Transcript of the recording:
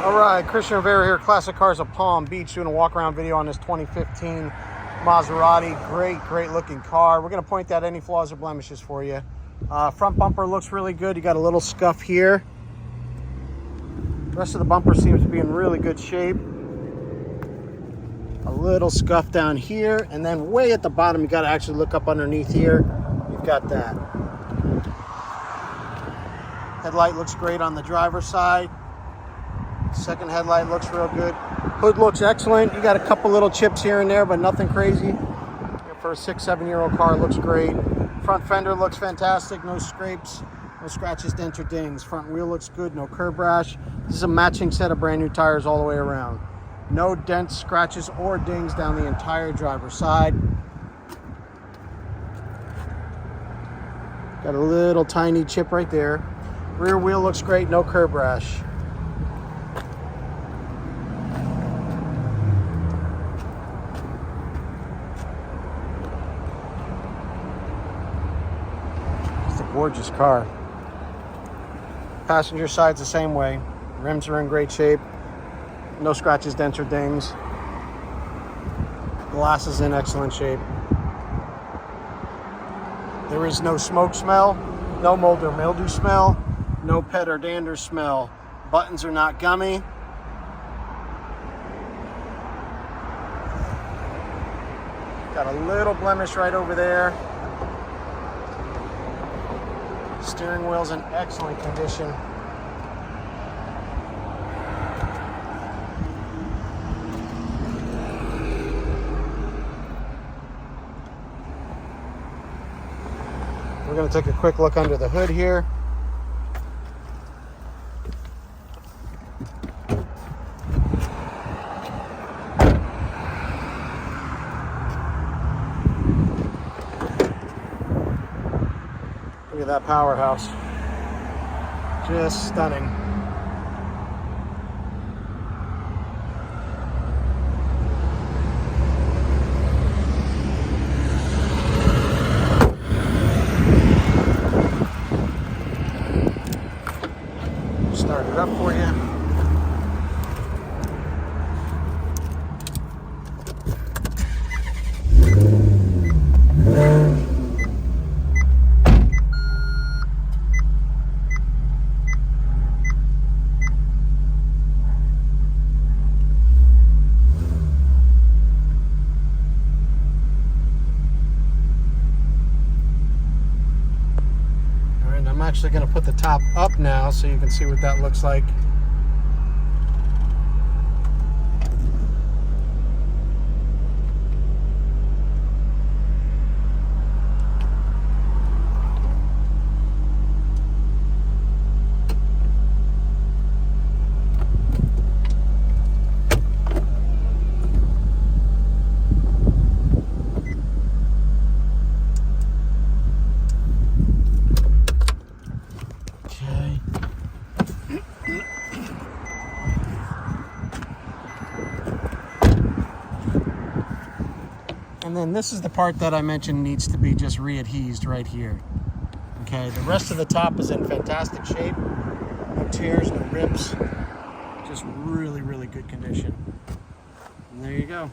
All right, Christian Rivera here, Classic Cars of Palm Beach, doing a walk-around video on this 2015 Maserati. Great looking car. We're going to point out any flaws or blemishes for you. Front bumper looks really good. You got a little scuff here. The rest of the bumper seems to be in really good shape. A little scuff down here, and then way at the bottom, you got to actually look up underneath here. You've got that. Headlight looks great on the driver's side. Second headlight looks real good. Hood looks excellent. You got a couple little chips here and there, but nothing crazy. For a 6-7-year-old car, looks great. Front fender looks fantastic. No scrapes, no scratches, dents, or dings. Front wheel looks good. No curb rash. This is a matching set of brand new tires all the way around. No dents, scratches, or dings down the entire driver's side. Got a little tiny chip right there. Rear wheel looks great. No curb rash. Gorgeous car. Passenger side's the same way. Rims are in great shape. No scratches, dents, or dings. Glass is in excellent shape. There is no smoke smell, no mold or mildew smell, no pet or dander smell. Buttons are not gummy. Got a little blemish right over there. Steering wheel's in excellent condition. We're going to take a quick look under the hood here. Look at that powerhouse. Just stunning. Start it up for you. I'm actually going to put the top up now so you can see what that looks like. And then this is the part that I mentioned needs to be just readhesed right here. Okay, the rest of the top is in fantastic shape. No tears, no rips. Just really good condition. And there you go.